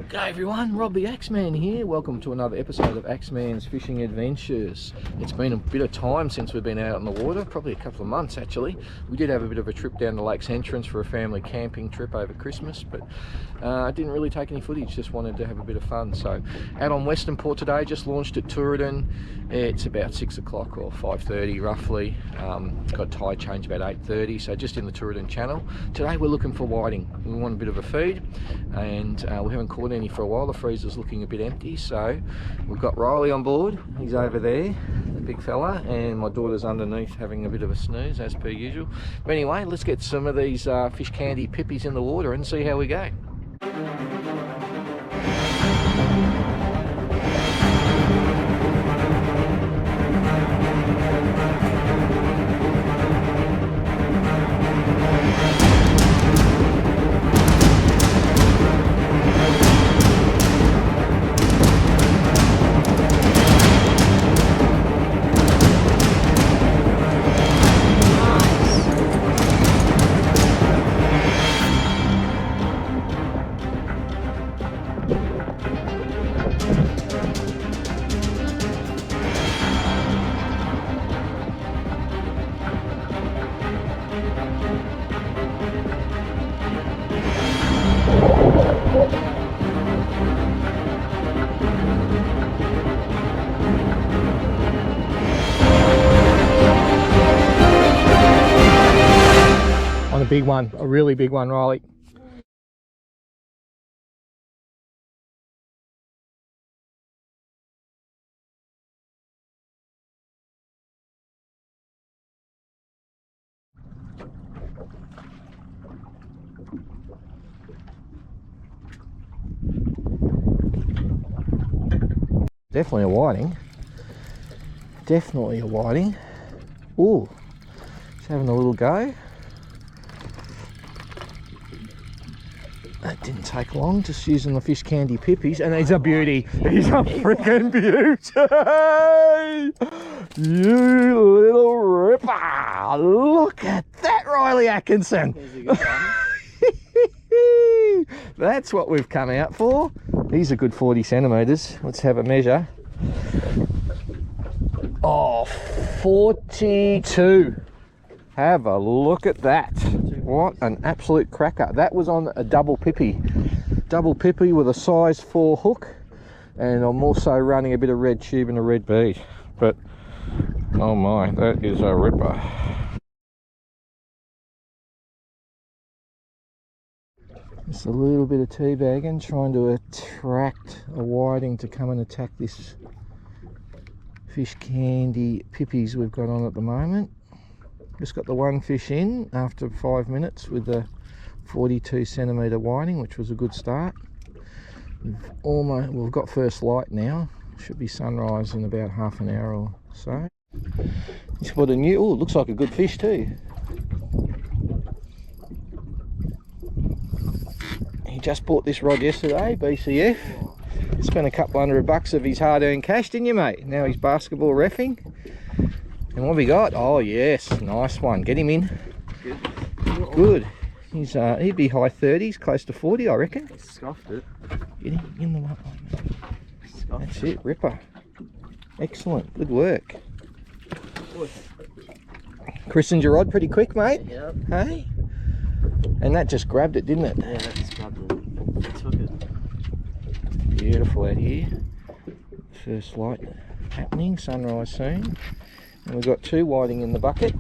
G'day everyone, Rob the Axeman here. Welcome to another episode of Axeman's Fishing Adventures. It's been a bit of time since we've been out on the water, probably a couple of months actually. We did have a bit of a trip down to Lake's Entrance for a family camping trip over Christmas, but I didn't really take any footage, just wanted to have a bit of fun. So out on Western Port today, just launched at Tooradin. It's about 6 o'clock or 5:30 roughly. Got tide change about 8:30, so just in the Tooradin channel. Today we're looking for whiting. We want a bit of a feed, and we haven't caught any for a while. The freezer's looking a bit empty, so we've got Riley on board. He's over there, the big fella, and my daughter's underneath having a bit of a snooze as per usual. But anyway, let's get some of these fish candy pippies in the water and see how we go. On a big one, a really big one, Riley. Definitely a whiting. Definitely a whiting. Ooh, just having a little go. That didn't take long, just using the fish candy pippies, and he's a beauty. He's a freaking beauty. You little ripper. Look at that, Riley Atkinson. That's what we've come out for. He's a good 40 centimetres. Let's have a measure. Oh, 42. Have a look at that. What an absolute cracker. That was on a double pippy. Double pippy with a size 4 hook. And I'm also running a bit of red tube and a red bead. But, oh my, that is a ripper. Just a little bit of teabagging, trying to attract a whiting to come and attack this fish candy pippies we've got on at the moment. Just got the one fish in after 5 minutes with the 42 centimetre whiting, which was a good start. We've got first light now. Should be sunrise in about half an hour or so. You spotted a new, oh, it looks like a good fish too. He just bought this rod yesterday, BCF. Spent a couple $100 of his hard-earned cash, didn't you, mate? Now he's basketball reffing. And what have we got? Oh yes, nice one. Get him in. Good. He's he'd be high 30s, close to 40, I reckon. He scuffed it. Get him in the one. That's it, ripper. Excellent, good work. Christened your rod pretty quick, mate. Yep. Hey? And that just grabbed it, didn't it? Yeah, that just grabbed it. It took it. Beautiful out here. First light happening, sunrise soon. And we've got 2 whiting in the bucket.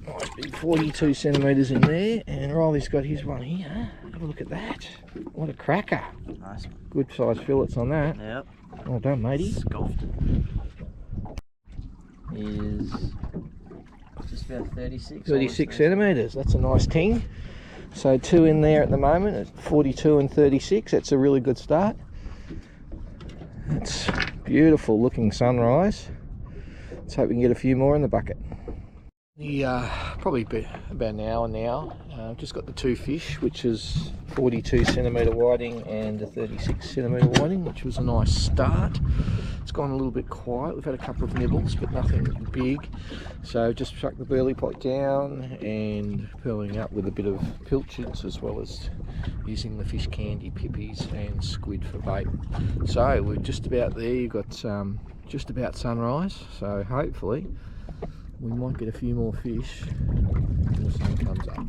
Nice big 42 centimetres in there, and Riley's got his one here. Have a look at that. What a cracker. Nice one. Good sized fillets on that. Yep. Well done, matey. Scoffed it. Is just about 36 centimetres. That's a nice ting. So 2 in there at the moment at 42 and 36. That's a really good start. That's beautiful looking sunrise. Let's hope we can get a few more in the bucket. The probably about an hour now. Just got the two fish, which is 42 centimetre whiting and a 36 centimetre whiting, which was a nice start. It's gone a little bit quiet. We've had a couple of nibbles, but nothing big. So just chucked the burley pot down and pearling up with a bit of pilchards, as well as using the fish candy, pippies and squid for bait. So we're just about there. You've got just about sunrise, so hopefully we might get a few more fish when the sun comes up.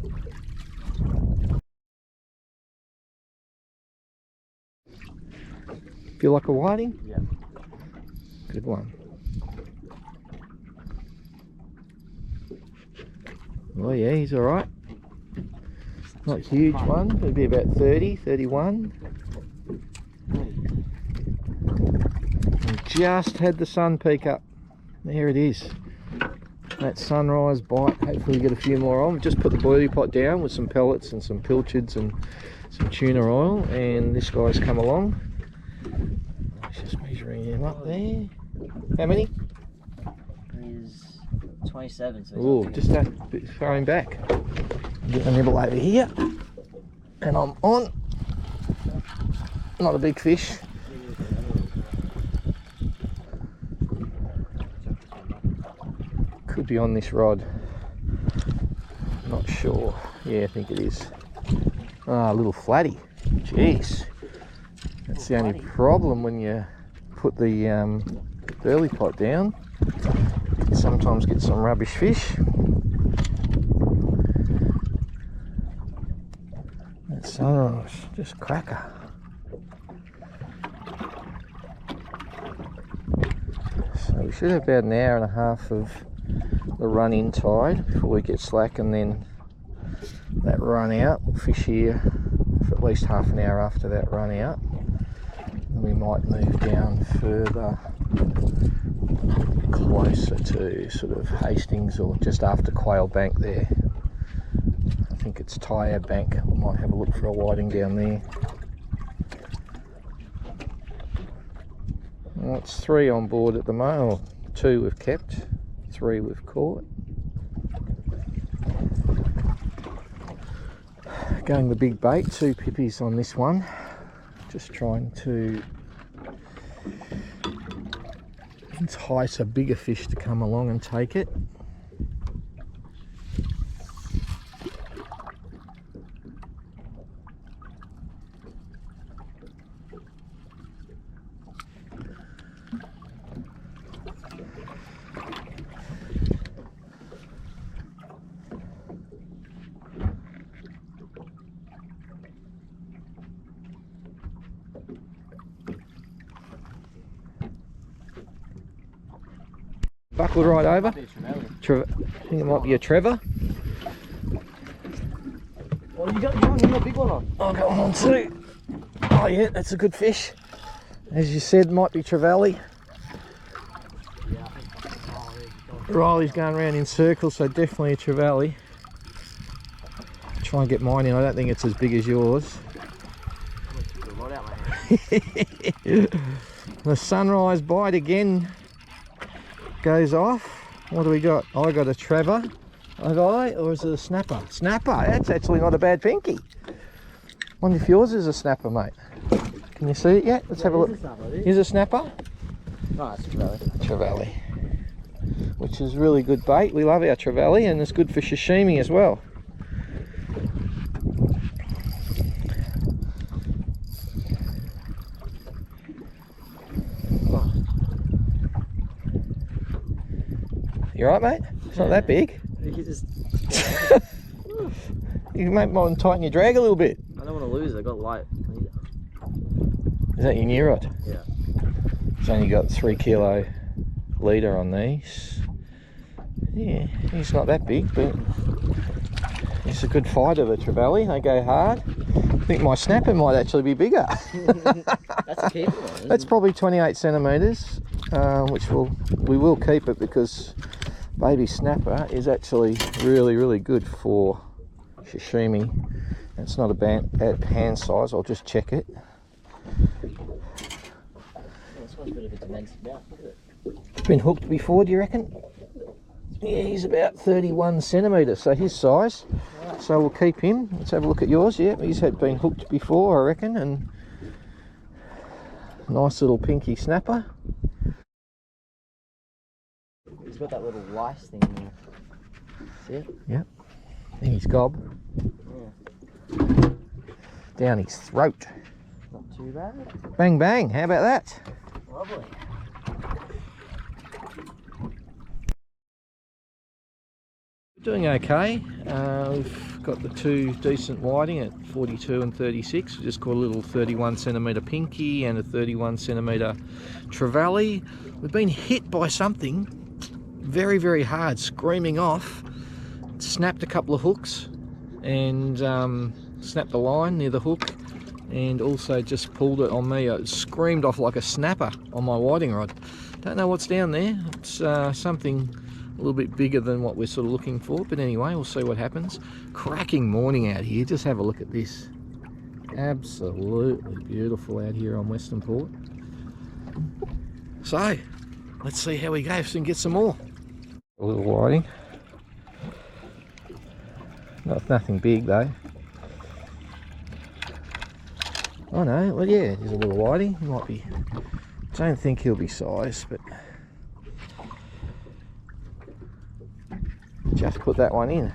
Feel like a whiting? Yeah. Good one. Oh yeah, he's alright. Not a huge one, it'll be about 30, 31. And just had the sun peek up. There it is. That sunrise bite. Hopefully we get a few more on. We've just put the boilie pot down with some pellets and some pilchards and some tuna oil, and this guy's come along. Let's just measuring him up there. How many? He's 27. So Oh, just that bit, throw him back. Get the nibble over here, and I'm on. Not a big fish. Could be on this rod. Not sure. Yeah, I think it is. Ah, a little flatty. Jeez. That's the only problem when you put the burley pot down. You can sometimes get some rubbish fish. That sunrise, just cracker. So we should have about an hour and a half of the run-in tide before we get slack, and then that run out. We'll fish here for at least half an hour after that run out. And we might move down further, closer to sort of Hastings or just after Quail Bank there. I think it's Tyre Bank. We might have a look for a whiting down there. Well, it's 3 on board at the moment. 2 we've kept, 3 we've caught. Going the big bait, 2 pippies on this one. Just trying to entice a bigger fish to come along and take it. Buckled right over. I think it might be a Trevor. Oh, you got a big one on. I've got one on too. Oh yeah, that's a good fish. As you said, might be Trevally. Yeah, I think Riley's going around in circles, so definitely a Trevally. Try and get mine in. I don't think it's as big as yours. The sunrise bite again goes off. What do we got? I got a Trevor. Have I? Or is it a snapper? Snapper. That's actually not a bad pinky. Wonder if yours is a snapper, mate. Can you see it yet? Let's have a look. Is it a snapper? No, it's a Trevally. Trevally. Which is really good bait. We love our Trevally, and it's good for sashimi as well. You alright, mate? It's not that big. You just... You might want to tighten your drag a little bit. I don't want to lose it. I got light. Is that your new rod? Yeah. It's only got 3 kilo leader on these. Yeah, he's not that big, but he's a good fighter, the Trevally. They go hard. I think my snapper might actually be bigger. That's a keeper one, That's probably 28 centimetres, which we will keep it because baby snapper is actually really good for sashimi. It's not a bad pan size. I'll just check it. This one's a bit of a demented mouth, look at it. Been hooked before, do you reckon? It's Yeah, he's about 31 centimetres, so his size. So we'll keep him. Let's have a look at yours. Yeah, he's been hooked before, I reckon, and nice little pinky snapper. He's got that little lice thing there. See it? Yep. And his gob. Yeah. Down his throat. Not too bad. Bang bang, how about that? Lovely. Doing okay. We've got the two decent whiting at 42 and 36. We just caught a little 31 centimetre pinky and a 31 centimetre trevally. We've been hit by something very, very hard, screaming off. Snapped a couple of hooks and snapped the line near the hook, and also just pulled it on me. It screamed off like a snapper on my whiting rod. Don't know what's down there. It's something a little bit bigger than what we're sort of looking for, but anyway, we'll see what happens. Cracking morning out here. Just have a look at this. Absolutely beautiful out here on Western Port. So let's see how we go, so we can get some more. A little whiting. Nothing big though. Oh no, well yeah, there's a little whiting. He might be, don't think he'll be sized, but just put that one in.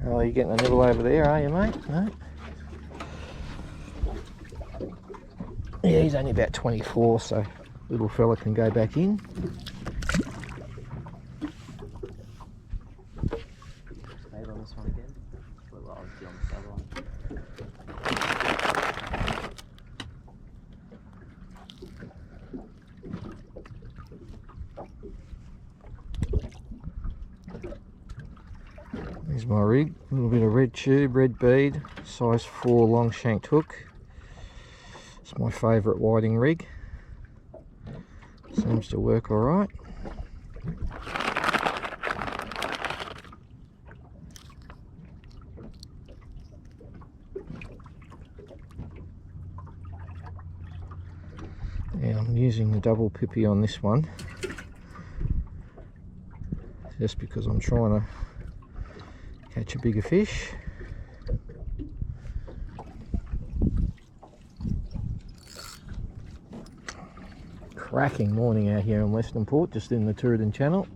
Oh, you're getting a nibble over there, are you, mate? No? Yeah, he's only about 24, so little fella can go back in. Stayed on this one again. Well, I was on this other one. Here's my rig, a little bit of red tube, red bead, size 4 long shanked hook. It's my favourite whiting rig. Seems to work alright. Yeah, I'm using the double pippy on this one just because I'm trying to catch a bigger fish. Cracking morning out here in Western Port, just in the Tooradin Channel.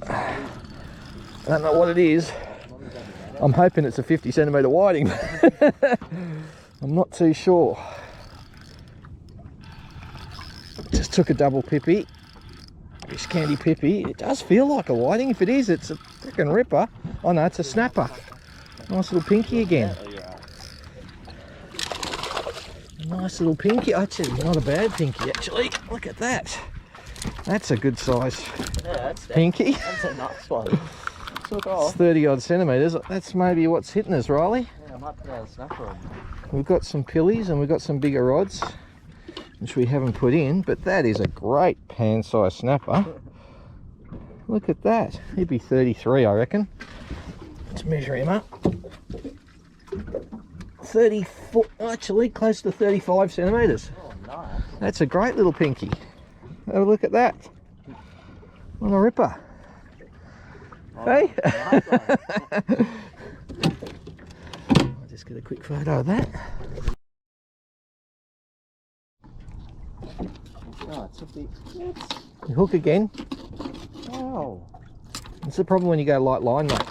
I don't know what it is. I'm hoping it's a 50 centimetre whiting. I'm not too sure. Just took a double pippy. Fish candy pippy. It does feel like a whiting. If it is, it's a freaking ripper. Oh no, it's a snapper. Nice little pinky again. Nice little pinky. Actually, not a bad pinky actually. Look at that. That's a good size pinky. That's a nice one. It's 30 odd centimetres. That's maybe what's hitting us, Riley. Yeah, I might put out a snapper on. We've got some pillies and we've got some bigger rods, which we haven't put in, but that is a great pan-sized snapper. Look at that. He'd be 33, I reckon. Let's measure him up. 34, actually close to 35 centimetres. Oh, nice. That's a great little pinky. Have a look at that. What a ripper. Oh, Hey? nice one. I'll just get a quick photo of that. Oh, it's a big. You hook again. Oh. It's the problem when you go light line, mate.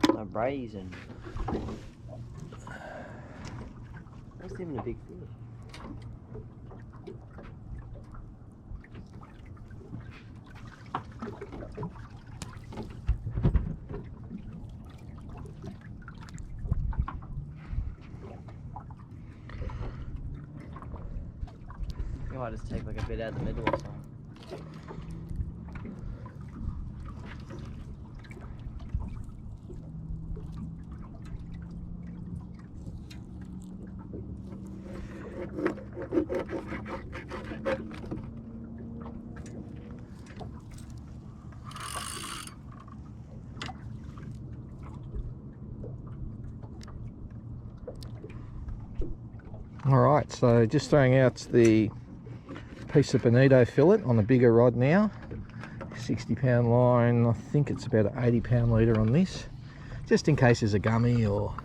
No brazen. That's even a big fish. You might just take like a bit out of the middle or something. Alright, so just throwing out the piece of bonito fillet on a bigger rod now. 60-pound line, I think it's about an 80-pound leader on this. Just in case there's a gummy or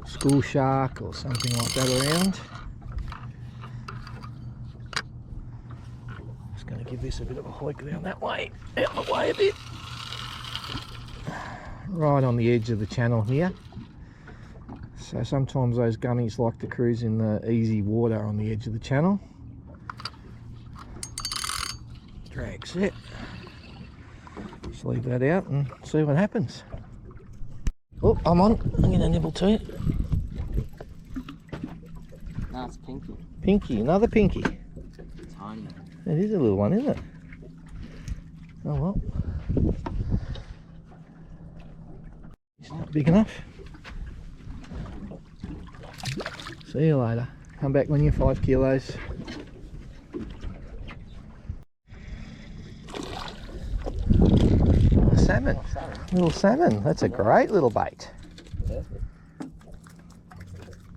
school shark or something like that around. Just going to give this a bit of a hoik down that way, out the way a bit. Right on the edge of the channel here. So sometimes those gummies like to cruise in the easy water on the edge of the channel. Drag set. Just leave that out and see what happens. Oh, I'm on. I'm going to nibble to it. No, it's pinky. Pinky, another pinky. Tiny. It is a little one, isn't it? Oh well. It's not big enough. See you later. Come back when you're 5 kilos. Salmon. Little salmon. That's a great little bait.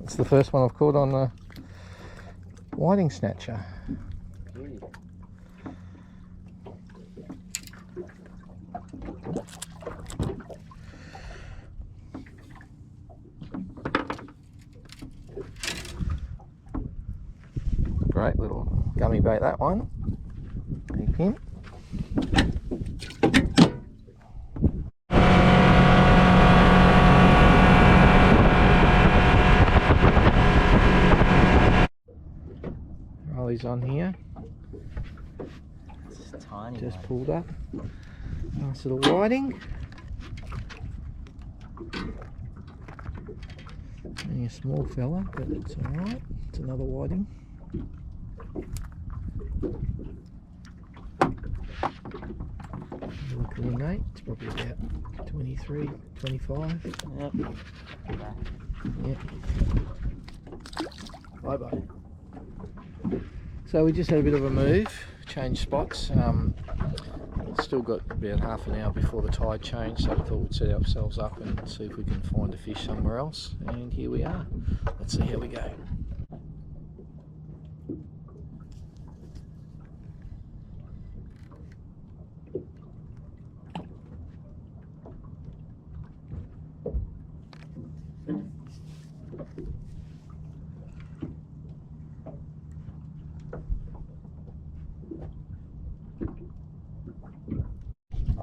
It's the first one I've caught on the whiting snatcher. Great little gummy bait, that one. Keep him. Rollies on here. It's tiny. Just one. pulled up. Nice little whiting. Only a small fella, but it's alright. It's another whiting. Look at the mate, it's probably about 23, 25. Yep. Yep. Bye bye. So we just had a bit of a move, changed spots. Still got about half an hour before the tide changed, so we thought we'd set ourselves up and see if we can find a fish somewhere else. And here we are. Let's see how we go.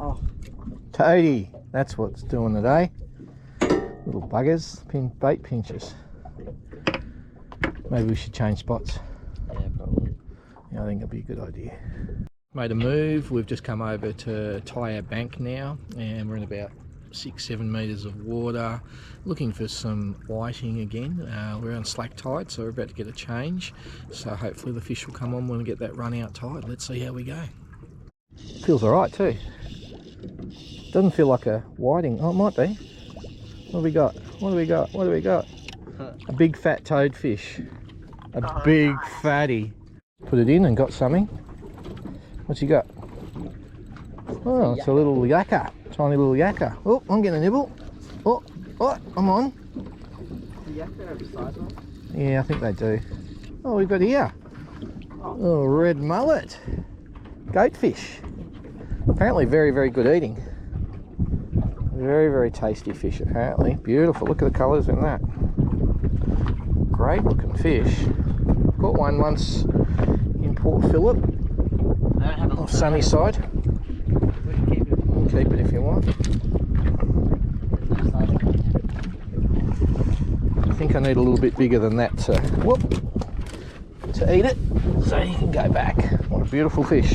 Oh, Toady, that's what's doing today. Little buggers, bait pinchers. Maybe we should change spots. yeah, probably. Yeah, I think that'd be a good idea. Made a move. We've just come over to tie our bank now, and we're in about 6-7 metres of water, looking for some whiting again. We're on slack tide, so we're about to get a change. So hopefully the fish will come on when we get that run out tide. Let's see how we go. Feels alright too. Doesn't feel like a whiting. Oh, it might be. What do we got? What do we got? What do we got? A big fat toadfish. A big fatty. Put it in and got something. What's he got? Oh, it's a little yakka. Tiny little yakka. Oh, I'm getting a nibble. Oh, I'm on. Do you have to have a size one? Yeah, I think they do. Oh, we've got here. Oh, red mullet. Goatfish. Apparently very, very good eating. Very, very tasty fish apparently. Beautiful. Look at the colours in that. Great looking fish. Caught one once in Port Phillip. Off Sunnyside. We can keep it. Keep it if you want. I think I need a little bit bigger than that to eat it, so you can go back. What a beautiful fish.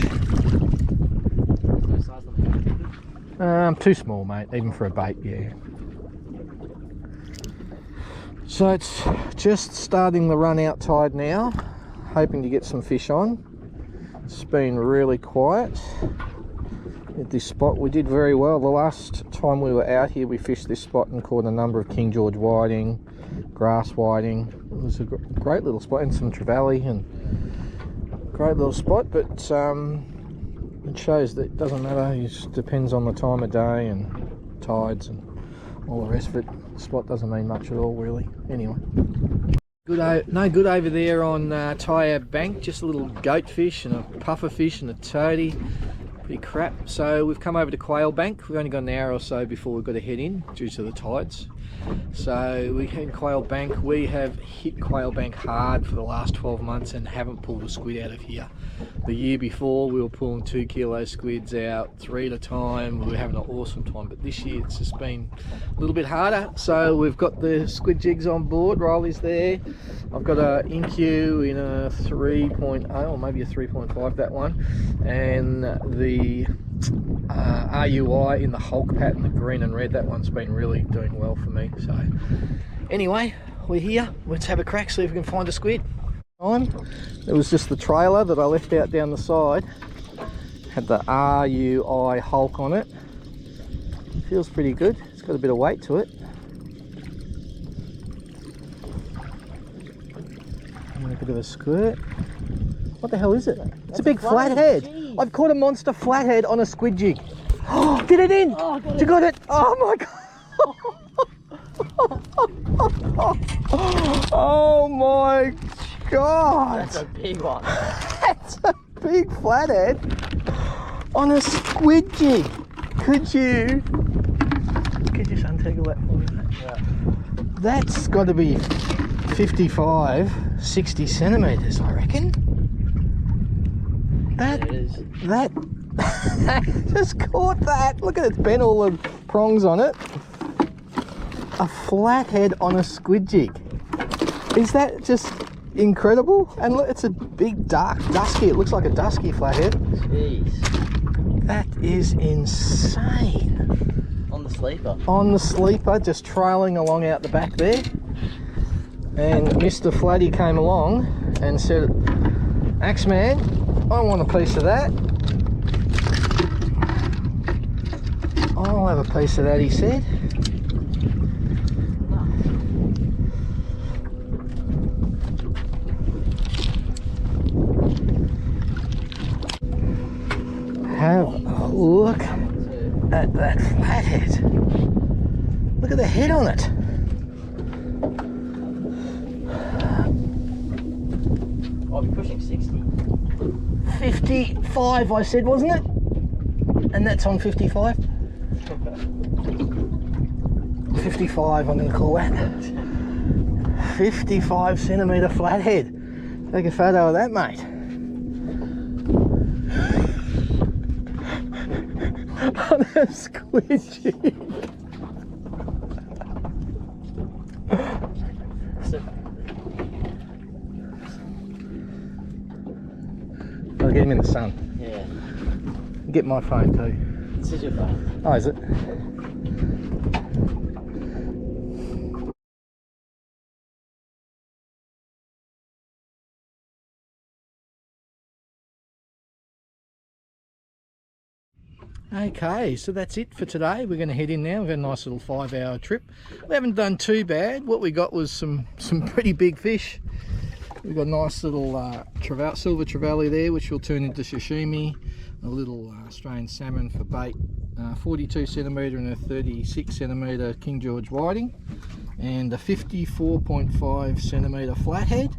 Too small, mate, even for a bait, yeah. So it's just starting the run out tide now, hoping to get some fish on. It's been really quiet at this spot. We did very well. The last time we were out here, we fished this spot and caught a number of King George whiting, grass whiting. It was a great little spot, and some trevally, and great little spot, but it shows that it doesn't matter. It just depends on the time of day and tides and all the rest of it. The spot doesn't mean much at all, really. Anyway. No good over there on Tyab Bank, just a little goatfish and a puffer fish and a toadie. Pretty crap. So we've come over to Quail Bank. We've only got an hour or so before we've got to head in due to the tides. So we had Quail Bank. We have hit Quail Bank hard for the last 12 months and haven't pulled a squid out of here. The year before we were pulling 2 kilo squids out 3 at a time. We were having an awesome time, but this year it's just been a little bit harder. So we've got the Squid Jigs on board. Riley's there. I've got a InQ in a 3.0 or maybe a 3.5, that one, and the RUI in the Hulk pattern, the green and red. That one's been really doing well for me. So anyway, we're here. Let's have a crack, see if we can find a squid. It was just the trailer that I left out down the side. Had the RUI Hulk on it. Feels pretty good. It's got a bit of weight to it. And a bit of a squirt. What the hell is it? It's a big flathead. Geez. I've caught a monster flathead on a squid jig. Oh, get it in! Oh, you got it! Oh my god! Oh my god! That's a big one. That's a big flathead on a squid jig. Could you just untangle that for me, mate? Yeah. That's got to be 55, 60 centimetres, I reckon. That just caught that. Look at it, it's bent all the prongs on it. A flathead on a squid jig. Is that just incredible? And look, it's a big dark dusky. It looks like a dusky flathead. Jeez. That is insane. On the sleeper. On the sleeper, just trailing along out the back there. And Mr. Flatty came along and said, Axeman, I want a piece of that. I'll have a piece of that, he said. Have a look at that flathead. Look at the head on it. I'll be pushing 60. 55 I said, wasn't it? And that's on 55. 55 I'm going to call that. 55 centimetre flathead. Take a photo of that, mate. On a squid jig. I'll get him in the sun. Yeah. Get my phone too. This is your phone. Oh, is it? Okay, so that's it for today. We're going to head in now. We've had a nice little 5-hour trip. We haven't done too bad. What we got was some pretty big fish. We've got a nice little silver trevally there, which will turn into sashimi. A little Australian salmon for bait, 42 centimetre and a 36 centimetre King George whiting, and a 54.5 centimetre flathead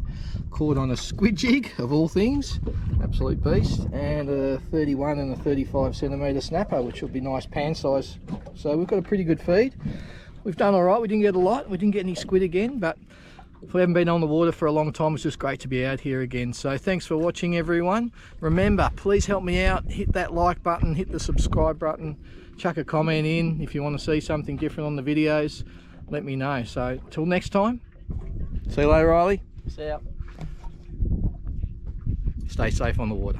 caught on a squid jig of all things, absolute beast, and a 31 and a 35 centimetre snapper, which will be nice pan size. So we've got a pretty good feed. We've done all right. We didn't get a lot. We didn't get any squid again, but if we haven't been on the water for a long time, it's just great to be out here again. So thanks for watching, everyone. Remember, please help me out. Hit that like button, hit the subscribe button, chuck a comment in. If you want to see something different on the videos, let me know. So till next time, see you later, Riley. See ya. Stay safe on the water.